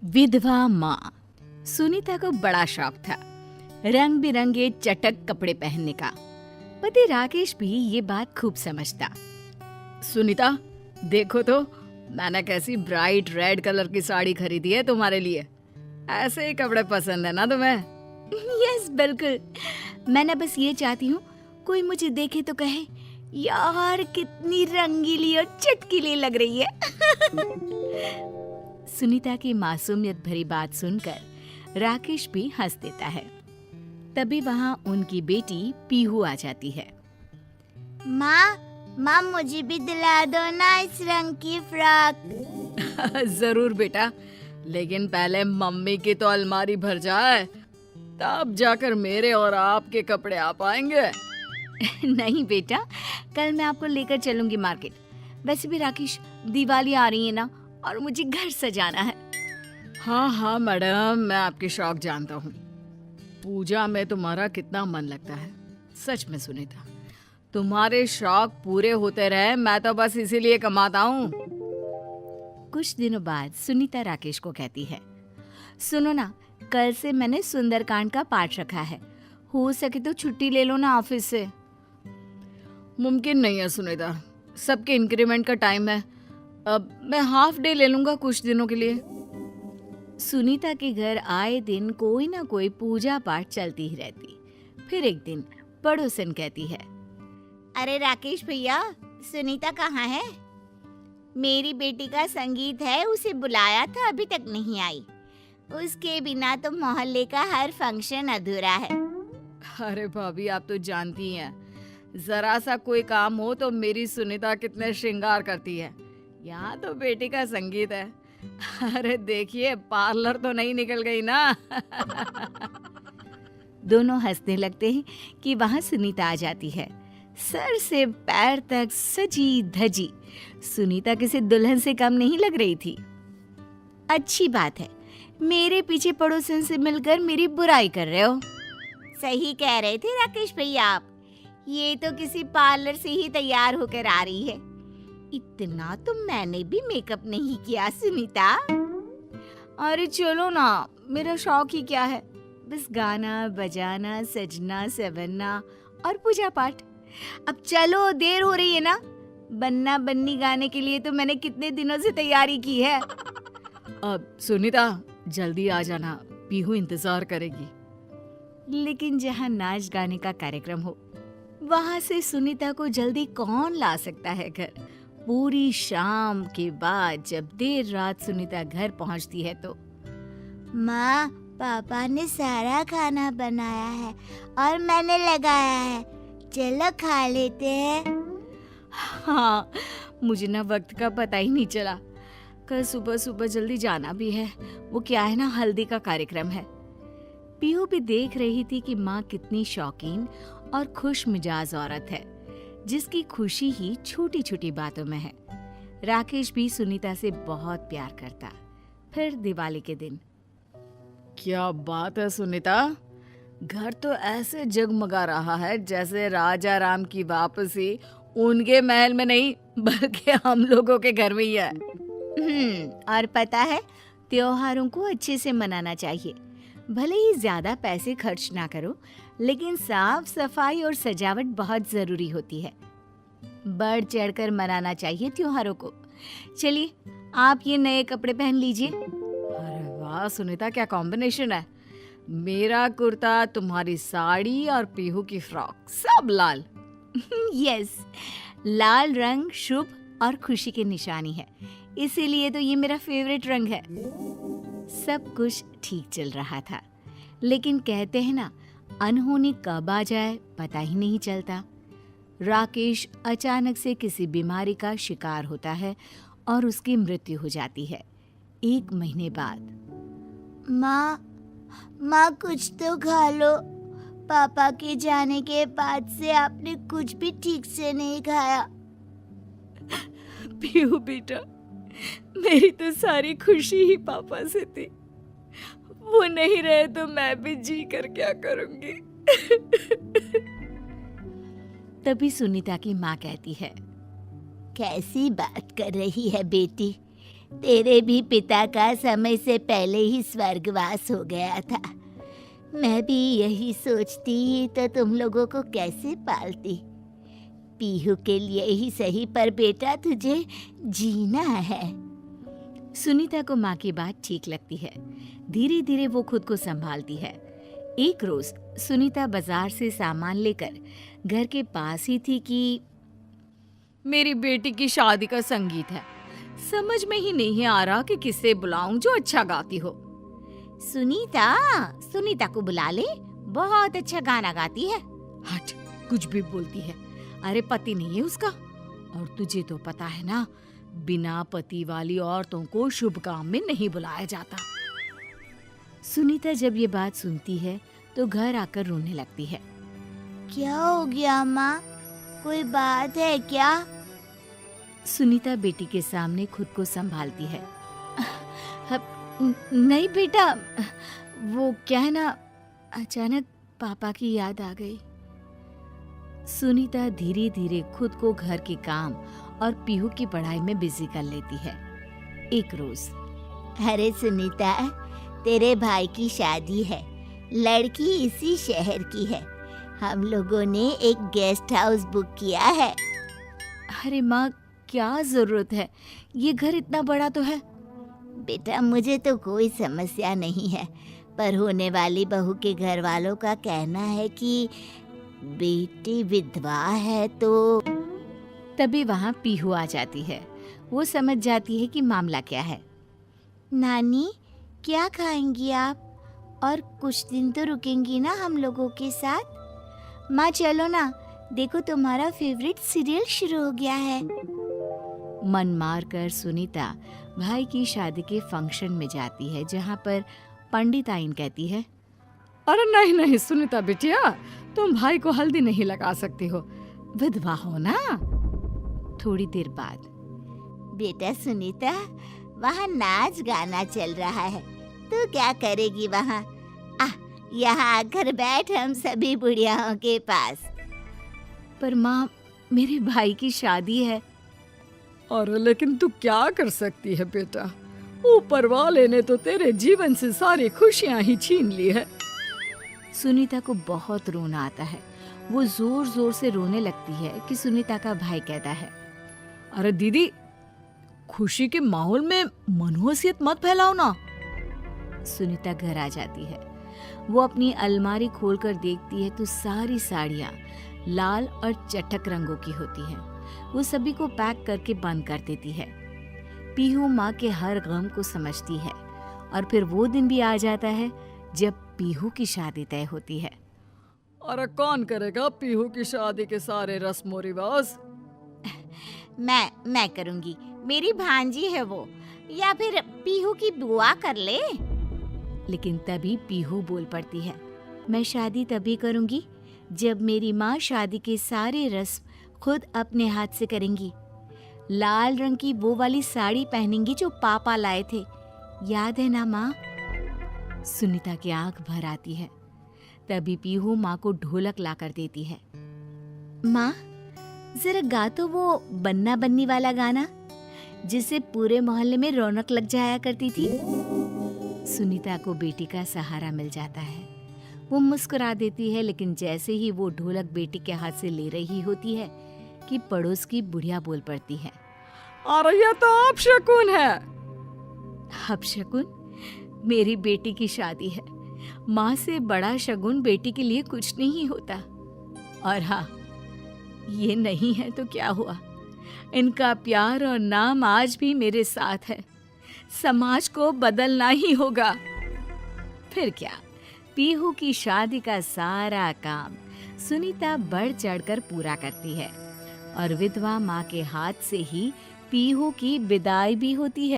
विधवा माँ। सुनीता को बड़ा शौक था रंग बिरंगे चटक कपड़े पहनने का। पति राकेश भी ये बात खूब समझता। सुनीता, देखो तो मैंने कैसी ब्राइट रेड कलर की साड़ी खरीदी है तुम्हारे लिए। ऐसे ही कपड़े पसंद है ना तुम्हें? यस, बिल्कुल। मैं ना बस ये चाहती हूँ कोई मुझे देखे तो कहे, यार कितनी रंगीली और चटकीली लग रही है। सुनीता की मासूमियत भरी बात सुनकर राकेश भी हंस देता है। तभी वहाँ उनकी बेटी पीहू आ जाती है। माँ मुझे भी दिला दो ना इस रंग की फ्रॉक। जरूर बेटा, लेकिन पहले मम्मी की तो अलमारी भर जाए, तब जाकर मेरे और आपके कपड़े आ पाएंगे। नहीं बेटा, कल मैं आपको लेकर चलूंगी मार्केट। वैसे भी राकेश, दिवाली आ रही है ना, और मुझे घर सजाना है। हाँ मैडम, मैं आपके शौक जानता हूँ। पूजा में तुम्हारा कितना मन लगता है। सच में सुनीता, तुम्हारे शौक पूरे होते रहे, मैं तो बस इसीलिए कमाता हूँ। कुछ दिनों बाद सुनीता राकेश को कहती है, सुनो ना, कल से मैंने सुंदरकांड का पाठ रखा है, हो सके तो छुट्टी ले लो ना ऑफिस से। मुमकिन नहीं है सुनीता, सबके इंक्रीमेंट का टाइम है। अब मैं हाफ डे ले लूंगा कुछ दिनों के लिए। सुनीता के घर आए दिन कोई ना कोई पूजा पाठ चलती ही रहती। फिर एक दिन पड़ोसन कहती है, अरे राकेश भैया, सुनीता कहाँ है? मेरी बेटी का संगीत है, उसे बुलाया था, अभी तक नहीं आई। उसके बिना तो मोहल्ले का हर फंक्शन अधूरा है। अरे भाभी, आप तो जानती हैं, जरा सा कोई काम हो तो मेरी सुनीता कितने श्रृंगार करती है। यहाँ तो बेटी का संगीत है। अरे देखिए, पार्लर तो नहीं निकल गई ना। दोनों हंसने लगते हैं कि वहाँ सुनीता आ जाती है, सर से पैर तक सजी धजी। सुनीता किसी दुल्हन से कम नहीं लग रही थी। अच्छी बात है, मेरे पीछे पड़ोसन से मिलकर मेरी बुराई कर रहे हो। सही कह रहे थे राकेश भैया आप, ये तो किसी पार्लर से ही तैयार होकर आ रही है। इतना तो मैंने भी मेकअप नहीं किया सुनीता। अरे चलो ना, मेरा शौक ही क्या है, बस गाना बजाना, सजना संवरना और पूजा पाठ। अब चलो, देर हो रही है ना। बन्ना बन्नी गाने के लिए तो मैंने कितने दिनों से तैयारी की है। अब सुनीता, जल्दी आ जाना, पीहू इंतजार करेगी। लेकिन जहाँ नाच गाने का कार्यक्रम हो, वहाँ से सुनीता को जल्दी कौन ला सकता है घर। पूरी शाम के बाद जब देर रात सुनीता घर पहुँचती है तो, माँ, पापा ने सारा खाना बनाया है और मैंने लगाया है, चलो खा लेते हैं। हाँ, मुझे ना वक्त का पता ही नहीं चला। कल सुबह सुबह जल्दी जाना भी है। वो क्या है ना, हल्दी का कार्यक्रम है। पीहू भी देख रही थी कि माँ कितनी शौकीन और खुश मिजाज औरत है, जिसकी खुशी ही छोटी छोटी बातों में है। राकेश भी सुनीता से बहुत प्यार करता। फिर दिवाली के दिन, क्या बात है सुनीता, घर तो ऐसे जगमगा रहा है जैसे राजा राम की वापसी उनके महल में नहीं, बल्कि हम लोगों के घर में ही है। और पता है, त्योहारों को अच्छे से मनाना चाहिए। भले ही ज्यादा पैसे खर्च ना करो, लेकिन साफ सफाई और सजावट बहुत जरूरी होती है। बढ़ चढ़कर मनाना चाहिए त्योहारों को। चलिए, आप ये नए कपड़े पहन लीजिए। अरे वाह सुनीता, क्या कॉम्बिनेशन है। मेरा कुर्ता, तुम्हारी साड़ी और पीहू की फ्रॉक, सब लाल। यस, लाल रंग शुभ और खुशी की निशानी है, इसीलिए तो ये मेरा फेवरेट रंग है। सब कुछ ठीक चल रहा था, लेकिन कहते हैं ना, अनहोनी कब आ जाए पता ही नहीं चलता। राकेश अचानक से किसी बीमारी का शिकार होता है और उसकी मृत्यु हो जाती है 1 महीने बाद। माँ कुछ तो खा लो। पापा के जाने के बाद से आपने कुछ भी ठीक से नहीं खाया। पीहू बेटा, मेरी तो सारी खुशी ही पापा से थी। वो नहीं रहे तो मैं भी जी कर क्या करूंगी। तभी सुनीता की माँ कहती है, कैसी बात कर रही है बेटी, तेरे भी पिता का समय से पहले ही स्वर्गवास हो गया था। मैं भी यही सोचती तो तुम लोगों को कैसे पालती। पीहू के लिए ही सही, पर बेटा तुझे जीना है। सुनीता को माँ की बात ठीक लगती है। धीरे धीरे वो खुद को संभालती है। एक रोज सुनीता बाजार से सामान लेकर घर के पास ही थी कि मेरी बेटी की शादी का संगीत है, समझ में ही नहीं आ रहा कि किसे बुलाऊं जो अच्छा गाती हो। सुनीता को बुला ले, बहुत अच्छा गाना गाती है। हट, कुछ भी बोलती है। अरे पति नहीं है उसका, और तुझे तो पता है ना, बिना पति वाली औरतों को शुभ काम में नहीं बुलाया जाता। सुनीता जब ये बात सुनती है तो घर आकर रोने लगती है। क्या हो गया माँ, कोई बात है क्या? सुनीता बेटी के सामने खुद को संभालती है। नहीं बेटा, वो क्या है ना, अचानक पापा की याद आ गई। सुनीता धीरे धीरे खुद को घर के काम और पीहू की पढ़ाई में बिजी कर लेती है। एक रोज, अरे सुनीता, तेरे भाई की शादी है, लड़की इसी शहर की है। हम लोगों ने एक गेस्ट हाउस बुक किया है। अरे माँ, क्या जरूरत है, ये घर इतना बड़ा तो है। बेटा, मुझे तो कोई समस्या नहीं है, पर होने वाली बहू के घर वालों का कहना है कि बेटी विधवा है तो। तभी वहाँ पीहू आ जाती है। वो समझ जाती है कि मामला क्या है। नानी, क्या खाएंगी आप? और कुछ दिन तो रुकेंगी ना हम लोगों के साथ? माँ चलो ना, देखो तुम्हारा फेवरेट सीरियल शुरू हो गया है। मन मार कर सुनीता भाई की शादी के फंक्शन में जाती है, जहाँ पर पंडित आइन कहती है, अरे नहीं नहीं सुनीता बिटिया, तुम भाई को हल्दी नहीं लगा सकती हो, विधवा हो ना। थोड़ी देर बाद, बेटा सुनीता, वहाँ नाच गाना चल रहा है, तू क्या करेगी वहाँ? यहाँ आकर बैठ हम सभी बुढ़ियाओं के पास। पर माँ, मेरे भाई की शादी है। अरे लेकिन तू क्या कर सकती है बेटा, ऊपर वाले ने तो तेरे जीवन से सारी खुशियां ही छीन ली है। सुनीता को बहुत रोना आता है। वो जोर जोर से रोने लगती है कि सुनीता का भाई कहता है, अरे दीदी, खुशी के माहौल में मनहूसियत मत फैलाओ ना। सुनीता घर आ जाती है। वो अपनी अलमारी खोलकर देखती है तो सारी साड़ियाँ लाल और चटक रंगों की होती हैं। वो सभी को पैक करके बंद कर देती है। पीहू माँ के हर गम को समझती है, और फिर वो दिन भी आ जाता है जब पीहू की शादी तय होती है। अरे कौन करेगा पीहू की शादी के सारे रस्मो रिवाज? मैं करूंगी, मेरी भांजी है वो, या फिर पीहू की बुआ कर ले। लेकिन तभी पीहू बोल पड़ती है, मैं शादी तभी करूंगी जब मेरी माँ शादी के सारे रस्म खुद अपने हाथ से करेंगी। लाल रंग की वो वाली साड़ी पहनेंगी जो पापा लाए थे, याद है ना माँ? सुनीता की आंख भर आती है। तभी पीहू माँ को ढोलक ला कर देती है। माँ, जरा गा तो वो बन्ना बन्नी वाला गाना, जिससे पूरे मोहल्ले में रौनक लग जाया करती थी। सुनीता को बेटी का सहारा मिल जाता है। वो मुस्कुरा देती है, लेकिन जैसे ही वो ढोलक बेटी के हाथ से ले रही होती है कि पड़ोस की बुढ़िया बोल पड़ती है, अरे ये तो अपशकुन है। अपशकुन? मेरी बेटी की शादी है, माँ से बड़ा शगुन बेटी के लिए कुछ नहीं होता। और हाँ, ये नहीं है तो क्या हुआ, इनका प्यार और नाम आज भी मेरे साथ है। समाज को बदलना ही होगा। फिर क्या, पीहू की शादी का सारा काम सुनीता बढ़ चढ़कर पूरा करती है, और विधवा माँ के हाथ से ही पीहू की विदाई भी होती है।